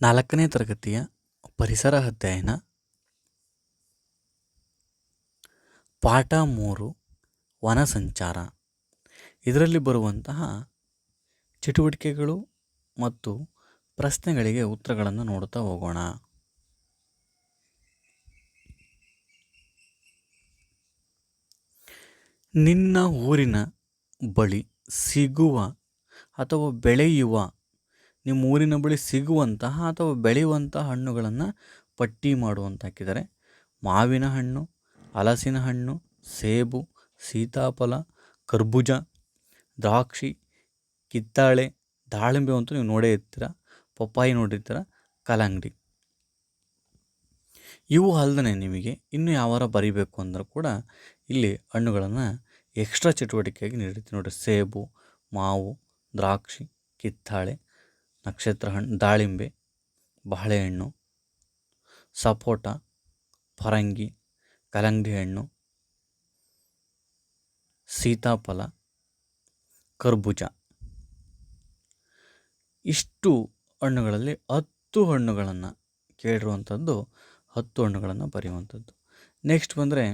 4ನೇ ತರಗತಿಯ ಪರಿಸರ ಅಧ್ಯಯನ ಪಾಠ 3 ವನ ಸಂಚಾರ. ಇದರಲ್ಲಿ ಬರುವಂತಹ ಚಟುವಟಿಕೆಗಳು ಮತ್ತು ಪ್ರಶ್ನೆಗಳಿಗೆ ಉತ್ತರಗಳನ್ನು ನೋಡುತ್ತಾ ಹೋಗೋಣ. ನಿನ್ನ ಊರಿನ ಬಳಿ ಸಿಗುವ ಅಥವಾ ಬೆಳೆಯುವ ನಿಮ್ಮ ಊರಿನ ಬಳಿ ಸಿಗುವಂತಹ ಅಥವಾ ಬೆಳೆಯುವಂತಹ ಹಣ್ಣುಗಳನ್ನು ಪಟ್ಟಿ ಮಾಡುವಂತ ಹಾಕಿದ್ದಾರೆ. ಮಾವಿನ ಹಣ್ಣು, ಹಲಸಿನ ಹಣ್ಣು, ಸೇಬು, ಸೀತಾಫಲ, ಕರ್ಬೂಜ, ದ್ರಾಕ್ಷಿ, ಕಿತ್ತಾಳೆ, ದಾಳಿಂಬೆ ಅಂತೂ ನೀವು ನೋಡೇ ಇರ್ತೀರ, ಪಪ್ಪಾಯಿ ನೋಡಿರ್ತೀರ, ಕಲ್ಲಂಗಡಿ. ಇವು ಅಲ್ಲದೆ ನಿಮಗೆ ಇನ್ನು ಯಾವಾರ ಬರಿಬೇಕು ಅಂದರೂ ಕೂಡ ಇಲ್ಲಿ ಹಣ್ಣುಗಳನ್ನು ಎಕ್ಸ್ಟ್ರಾ ಚಟುವಟಿಕೆಯಾಗಿ ನೀಡುತ್ತೆ ನೋಡಿ. ಸೇಬು, ಮಾವು, ದ್ರಾಕ್ಷಿ, ಕಿತ್ತಾಳೆ, ನಕ್ಷತ್ರ ಹಣ್ಣು, ದಾಳಿಂಬೆ, ಬಾಳೆಹಣ್ಣು, ಸಪೋಟ, ಪರಂಗಿ, ಕಲ್ಲಂಗಡಿ ಹಣ್ಣು, ಸೀತಾಫಲ, ಕರ್ಬೂಜ. ಇಷ್ಟು ಹಣ್ಣುಗಳಲ್ಲಿ 10 ಹಣ್ಣುಗಳನ್ನು ಕೇಳಿರುವಂಥದ್ದು, 10 ಹಣ್ಣುಗಳನ್ನು ಬರೆಯುವಂಥದ್ದು. ನೆಕ್ಸ್ಟ್ ಬಂದರೆ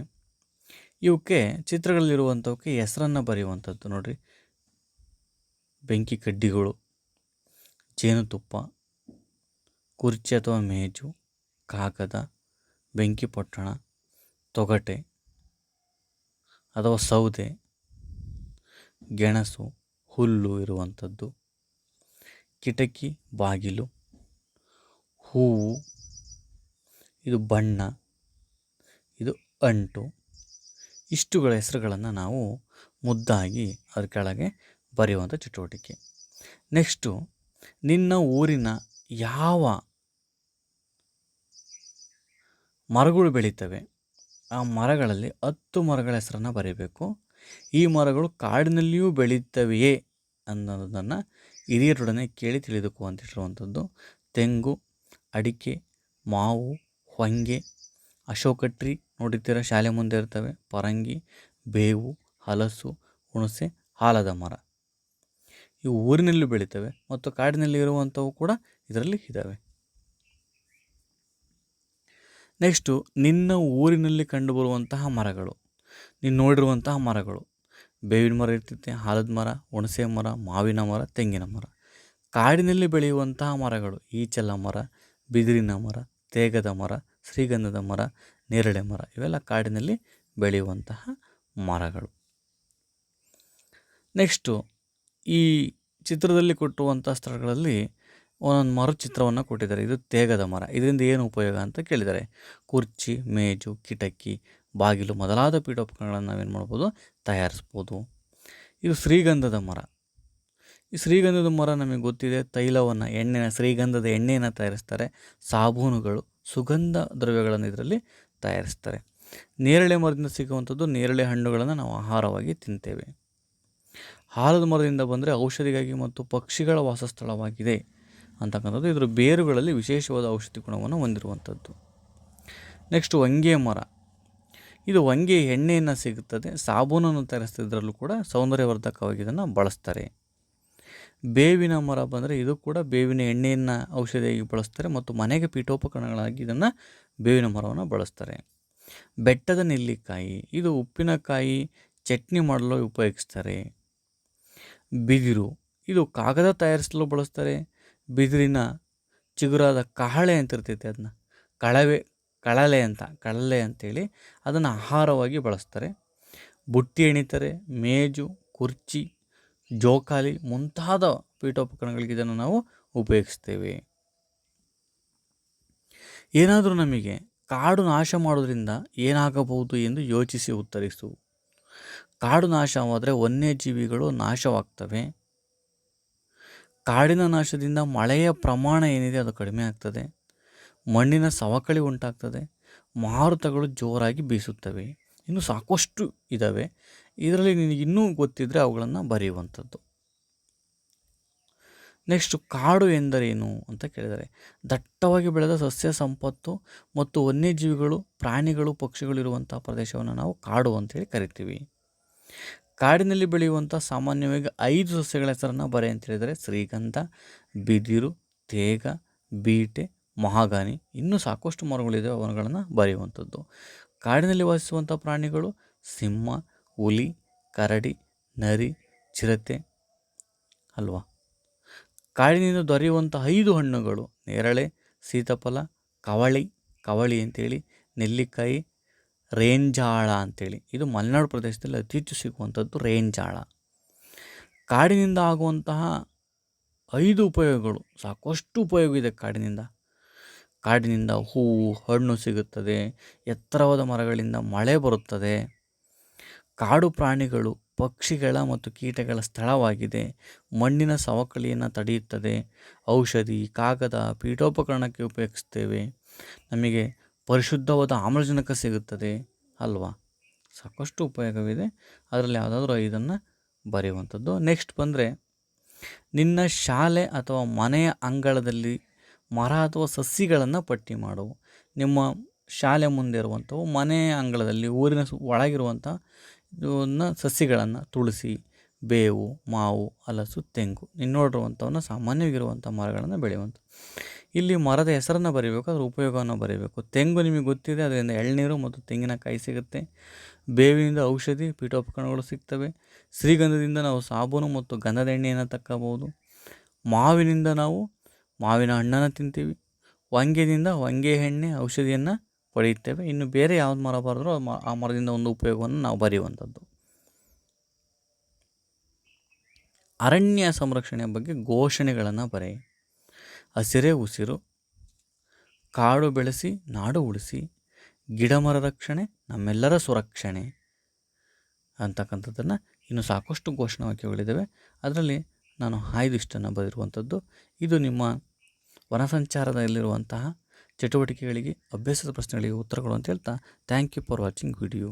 ಇವಕ್ಕೆ ಚಿತ್ರಗಳಲ್ಲಿರುವಂಥವಕ್ಕೆ ಹೆಸರನ್ನು ಬರೆಯುವಂಥದ್ದು ನೋಡಿರಿ. ಬೆಂಕಿ ಕಡ್ಡಿಗಳು, ಜೇನುತುಪ್ಪ, ಕುರ್ಚಿ ಅಥವಾ ಮೇಜು, ಕಾಗದ, ಬೆಂಕಿ ಪೊಟ್ಟಣ, ತೊಗಟೆ ಅಥವಾ ಸೌದೆ, ಗೆಣಸು, ಹುಲ್ಲು ಇರುವಂಥದ್ದು, ಕಿಟಕಿ, ಬಾಗಿಲು, ಹೂವು, ಇದು ಬಣ್ಣ, ಇದು ಅಂಟು. ಇಷ್ಟುಗಳ ಹೆಸರುಗಳನ್ನು ನಾವು ಮುದ್ದಾಗಿ ಅದರ ಕೆಳಗೆ ಬರೆಯುವಂಥ ಚಟುವಟಿಕೆ. ನೆಕ್ಸ್ಟು ನಿನ್ನ ಊರಿನ ಯಾವ ಮರಗಳು ಬೆಳೀತವೆ ಆ ಮರಗಳಲ್ಲಿ 10 ಮರಗಳ ಹೆಸರನ್ನು ಬರೀಬೇಕು. ಈ ಮರಗಳು ಕಾಡಿನಲ್ಲಿಯೂ ಬೆಳೀತವೆಯೇ ಅನ್ನೋದನ್ನು ಹಿರಿಯರೊಡನೆ ಕೇಳಿ ತಿಳಿದುಕುವಂತಿರುವಂಥದ್ದು. ತೆಂಗು, ಅಡಿಕೆ, ಮಾವು, ಹೊಂಗೆ, ಅಶೋಕ ಟ್ರೀ ನೋಡಿರ್ತೀರ, ಶಾಲೆ ಮುಂದೆ ಇರ್ತವೆ, ಪರಂಗಿ, ಬೇವು, ಹಲಸು, ಹುಣಸೆ, ಆಲದ ಮರ. ಇವು ಊರಿನಲ್ಲೂ ಬೆಳೀತವೆ ಮತ್ತು ಕಾಡಿನಲ್ಲಿ ಇರುವಂಥವು ಕೂಡ ಇದರಲ್ಲಿ ಇದ್ದಾವೆ. ನೆಕ್ಸ್ಟು ನಿನ್ನ ಊರಿನಲ್ಲಿ ಕಂಡುಬರುವಂತಹ ಮರಗಳು, ನೀನು ನೋಡಿರುವಂತಹ ಮರಗಳು. ಬೇವಿನ ಮರ ಇರ್ತೈತೆ, ಆಲದ ಮರ, ಹುಣಸೆ ಮರ, ಮಾವಿನ ಮರ, ತೆಂಗಿನ ಮರ. ಕಾಡಿನಲ್ಲಿ ಬೆಳೆಯುವಂತಹ ಮರಗಳು ಈಚಲ ಮರ, ಬಿದಿರಿನ ಮರ, ತೇಗದ ಮರ, ಶ್ರೀಗಂಧದ ಮರ, ನೇರಳೆ ಮರ. ಇವೆಲ್ಲ ಕಾಡಿನಲ್ಲಿ ಬೆಳೆಯುವಂತಹ ಮರಗಳು. ನೆಕ್ಸ್ಟು ಈ ಚಿತ್ರದಲ್ಲಿ ಕೊಟ್ಟುವಂಥ ಸ್ಥಳಗಳಲ್ಲಿ ಒಂದೊಂದು ಮರದ ಚಿತ್ರವನ್ನು ಕೊಟ್ಟಿದ್ದಾರೆ. ಇದು ತೇಗದ ಮರ. ಇದರಿಂದ ಏನು ಉಪಯೋಗ ಅಂತ ಕೇಳಿದ್ದಾರೆ. ಕುರ್ಚಿ, ಮೇಜು, ಕಿಟಕಿ, ಬಾಗಿಲು ಮೊದಲಾದ ಪೀಠೋಪಕರಣಗಳನ್ನು ನಾವೇನು ಮಾಡ್ಬೋದು, ತಯಾರಿಸ್ಬೋದು. ಇದು ಶ್ರೀಗಂಧದ ಮರ. ಈ ಶ್ರೀಗಂಧದ ಮರ ನಮಗೆ ಗೊತ್ತಿದೆ, ತೈಲವನ್ನು, ಶ್ರೀಗಂಧದ ಎಣ್ಣೆಯನ್ನು ತಯಾರಿಸ್ತಾರೆ. ಸಾಬೂನುಗಳು, ಸುಗಂಧ ದ್ರವ್ಯಗಳನ್ನು ಇದರಲ್ಲಿ ತಯಾರಿಸ್ತಾರೆ. ನೇರಳೆ ಮರದಿಂದ ಸಿಗುವಂಥದ್ದು, ನೇರಳೆ ಹಣ್ಣುಗಳನ್ನು ನಾವು ಆಹಾರವಾಗಿ ತಿಂತೇವೆ. ಆಲದ ಮರದಿಂದ ಬಂದರೆ ಔಷಧಿಗಾಗಿ ಮತ್ತು ಪಕ್ಷಿಗಳ ವಾಸಸ್ಥಳವಾಗಿದೆ ಅಂತಕ್ಕಂಥದ್ದು. ಇದರ ಬೇರುಗಳಲ್ಲಿ ವಿಶೇಷವಾದ ಔಷಧಿ ಗುಣವನ್ನು ಹೊಂದಿರುವಂಥದ್ದು. ನೆಕ್ಸ್ಟ್ ಹೊಂಗೆ ಮರ. ಇದು ಹೊಂಗೆ ಎಣ್ಣೆಯನ್ನು ಸಿಗುತ್ತದೆ, ಸಾಬೂನನ್ನು ತಯಾರಿಸ್ತಿದ್ರಲ್ಲೂ ಕೂಡ ಸೌಂದರ್ಯವರ್ಧಕವಾಗಿ ಇದನ್ನು ಬಳಸ್ತಾರೆ. ಬೇವಿನ ಮರ ಬಂದರೆ ಇದು ಕೂಡ ಬೇವಿನ ಎಣ್ಣೆಯನ್ನು ಔಷಧಿಯಾಗಿ ಬಳಸ್ತಾರೆ ಮತ್ತು ಮನೆಗೆ ಪೀಠೋಪಕರಣಗಳಾಗಿ ಇದನ್ನು ಬೇವಿನ ಮರವನ್ನು ಬಳಸ್ತಾರೆ. ಬೆಟ್ಟದ ನೆಲ್ಲಿಕಾಯಿ, ಇದು ಉಪ್ಪಿನಕಾಯಿ ಚಟ್ನಿ ಮಾಡಲು ಉಪಯೋಗಿಸ್ತಾರೆ. ಬಿದಿರು, ಇದು ಕಾಗದ ತಯಾರಿಸಲು ಬಳಸ್ತಾರೆ. ಬಿದಿರಿನ ಚಿಗುರಾದ ಕಹಳೆ ಅಂತ ಇರ್ತೈತೆ, ಅದನ್ನ ಕಳಲೆ ಅಂತೇಳಿ ಅದನ್ನು ಆಹಾರವಾಗಿ ಬಳಸ್ತಾರೆ. ಬುಟ್ಟಿ ಎಣಿತಾರೆ. ಮೇಜು, ಕುರ್ಚಿ, ಜೋಕಾಲಿ ಮುಂತಾದ ಪೀಠೋಪಕರಣಗಳಿಗೆ ಇದನ್ನು ನಾವು ಉಪಯೋಗಿಸ್ತೇವೆ. ಏನಾದರೂ ನಮಗೆ ಕಾಡು ನಾಶ ಮಾಡೋದ್ರಿಂದ ಏನಾಗಬಹುದು ಎಂದು ಯೋಚಿಸಿ ಉತ್ತರಿಸು. ಕಾಡು ನಾಶವಾದರೆ ವನ್ಯಜೀವಿಗಳು ನಾಶವಾಗ್ತವೆ. ಕಾಡಿನ ನಾಶದಿಂದ ಮಳೆಯ ಪ್ರಮಾಣ ಏನಿದೆ ಅದು ಕಡಿಮೆ ಆಗ್ತದೆ. ಮಣ್ಣಿನ ಸವಕಳಿ ಉಂಟಾಗ್ತದೆ. ಮಾರುತಗಳು ಜೋರಾಗಿ ಬೀಸುತ್ತವೆ. ಇನ್ನು ಸಾಕಷ್ಟು ಇದ್ದಾವೆ. ಇದರಲ್ಲಿ ನಿನಗೆ ಇನ್ನೂ ಗೊತ್ತಿದ್ದರೆ ಅವುಗಳನ್ನು ಬರೆಯುವಂಥದ್ದು. ನೆಕ್ಸ್ಟ್ ಕಾಡು ಎಂದರೇನು ಅಂತ ಕೇಳಿದರೆ, ದಟ್ಟವಾಗಿ ಬೆಳೆದ ಸಸ್ಯ ಸಂಪತ್ತು ಮತ್ತು ವನ್ಯಜೀವಿಗಳು, ಪ್ರಾಣಿಗಳು, ಪಕ್ಷಿಗಳು ಇರುವಂಥ ಪ್ರದೇಶವನ್ನು ನಾವು ಕಾಡು ಅಂತೇಳಿ ಕರಿತೀವಿ. ಕಾಡಿನಲ್ಲಿ ಬೆಳೆಯುವಂಥ ಸಾಮಾನ್ಯವಾಗಿ 5 ಸಸ್ಯಗಳ ಹೆಸರನ್ನು ಬರೆ ಅಂತ ಹೇಳಿದರೆ ಶ್ರೀಗಂಧ, ಬಿದಿರು, ತೇಗ, ಬೀಟೆ, ಮಹಾಗಾನಿ, ಇನ್ನೂ ಸಾಕಷ್ಟು ಮರಗಳಿದ್ದಾವೆ, ಅವಗಳನ್ನು ಬರೆಯುವಂಥದ್ದು. ಕಾಡಿನಲ್ಲಿ ವಾಸಿಸುವಂಥ ಪ್ರಾಣಿಗಳು ಸಿಂಹ, ಹುಲಿ, ಕರಡಿ, ನರಿ, ಚಿರತೆ ಅಲ್ವಾ. ಕಾಡಿನಿಂದ ದೊರೆಯುವಂಥ 5 ಹಣ್ಣುಗಳು ನೇರಳೆ, ಸೀತಾಫಲ, ಕವಳಿ ಅಂತೇಳಿ, ನೆಲ್ಲಿಕಾಯಿ, ರೇಂಜಾಳ ಅಂತೇಳಿ. ಇದು ಮಲೆನಾಡು ಪ್ರದೇಶದಲ್ಲಿ ಅತಿ ಹೆಚ್ಚು ಸಿಗುವಂಥದ್ದು ರೇಂಜಾಳ. ಕಾಡಿನಿಂದ ಆಗುವಂತಹ 5 ಉಪಯೋಗಗಳು, ಸಾಕಷ್ಟು ಉಪಯೋಗ ಇದೆ ಕಾಡಿನಿಂದ. ಕಾಡಿನಿಂದ ಹೂವು, ಹಣ್ಣು ಸಿಗುತ್ತದೆ. ಎತ್ತರವಾದ ಮರಗಳಿಂದ ಮಳೆ ಬರುತ್ತದೆ. ಕಾಡು ಪ್ರಾಣಿಗಳು, ಪಕ್ಷಿಗಳ ಮತ್ತು ಕೀಟಗಳ ಸ್ಥಳವಾಗಿದೆ. ಮಣ್ಣಿನ ಸವಕಳಿಯನ್ನು ತಡೆಯುತ್ತದೆ. ಔಷಧಿ, ಕಾಗದ, ಪೀಠೋಪಕರಣಕ್ಕೆ ಉಪಯೋಗಿಸ್ತೇವೆ. ನಮಗೆ ಪರಿಶುದ್ಧವಾದ ಆಮ್ಲಜನಕ ಸಿಗುತ್ತದೆ ಅಲ್ವಾ. ಸಾಕಷ್ಟು ಉಪಯೋಗವಿದೆ. ಅದರಲ್ಲಿ ಯಾವುದಾದ್ರೂ 5 ಬರೆಯುವಂಥದ್ದು. ನೆಕ್ಸ್ಟ್ ಬಂದರೆ, ನಿನ್ನ ಶಾಲೆ ಅಥವಾ ಮನೆಯ ಅಂಗಳದಲ್ಲಿ ಮರ ಅಥವಾ ಸಸಿಗಳನ್ನು ಪಟ್ಟಿ ಮಾಡುವು. ನಿಮ್ಮ ಶಾಲೆ ಮುಂದೆ ಇರುವಂಥವು, ಮನೆಯ ಅಂಗಳದಲ್ಲಿ ಊರಿನ ಒಳಗಿರುವಂಥ ಇವನ್ನ ಸಸಿಗಳನ್ನು, ತುಳಸಿ, ಬೇವು, ಮಾವು, ಹಲಸು, ತೆಂಗು, ನೀನು ನೋಡಿರುವಂಥವನ್ನ ಸಾಮಾನ್ಯವಾಗಿರುವಂಥ ಮರಗಳನ್ನು ಬೆಳೆಯುವಂಥ. ಇಲ್ಲಿ ಮರದ ಹೆಸರನ್ನು ಬರೀಬೇಕು, ಅದರ ಉಪಯೋಗವನ್ನು ಬರೀಬೇಕು. ತೆಂಗು ನಿಮಗೆ ಗೊತ್ತಿದೆ, ಅದರಿಂದ ಎಳ್ನೀರು ಮತ್ತು ತೆಂಗಿನಕಾಯಿ ಸಿಗುತ್ತೆ. ಬೇವಿನಿಂದ ಔಷಧಿ, ಪೀಠೋಪಕರಣಗಳು ಸಿಗ್ತವೆ. ಶ್ರೀಗಂಧದಿಂದ ನಾವು ಸಾಬೂನು ಮತ್ತು ಗಂಧದ ಎಣ್ಣೆಯನ್ನು ತಕ್ಕಬಹುದು. ಮಾವಿನಿಂದ ನಾವು ಮಾವಿನ ಹಣ್ಣನ್ನು ತಿಂತೀವಿ. ಹೊಂಗೆದಿಂದ ಹೊಂಗೆ ಎಣ್ಣೆ ಔಷಧಿಯನ್ನು ಪಡೆಯುತ್ತೇವೆ. ಇನ್ನು ಬೇರೆ ಯಾವ್ದು ಮರ ಬರೆದ್ರೂ ಆ ಮರದಿಂದ ಒಂದು ಉಪಯೋಗವನ್ನು ನಾವು ಬರೆಯುವಂಥದ್ದು. ಅರಣ್ಯ ಸಂರಕ್ಷಣೆಯ ಬಗ್ಗೆ ಘೋಷಣೆಗಳನ್ನು ಬರೆಯಿ. ಹಸಿರೇ ಉಸಿರು, ಕಾಡು ಬೆಳೆಸಿ ನಾಡು ಉಳಿಸಿ, ಗಿಡ ಮರ ರಕ್ಷಣೆ ನಮ್ಮೆಲ್ಲರ ಸುರಕ್ಷಣೆ ಅಂತಕ್ಕಂಥದ್ದನ್ನು ಇನ್ನು ಸಾಕಷ್ಟು ಘೋಷಣಾ ವಾಕ್ಯಗಳಿದ್ದಾವೆ. ಅದರಲ್ಲಿ ನಾನು 5 ಇಷ್ಟನ್ನು ಬರೆದಿರುವಂಥದ್ದು. ಇದು ನಿಮ್ಮ ವನಸಂಚಾರದಲ್ಲಿರುವಂತಹ ಚಟುವಟಿಕೆಗಳಿಗೆ, ಅಭ್ಯಾಸದ ಪ್ರಶ್ನೆಗಳಿಗೆ ಉತ್ತರಗಳು ಅಂತ ಹೇಳ್ತಾ, thank you for watching video.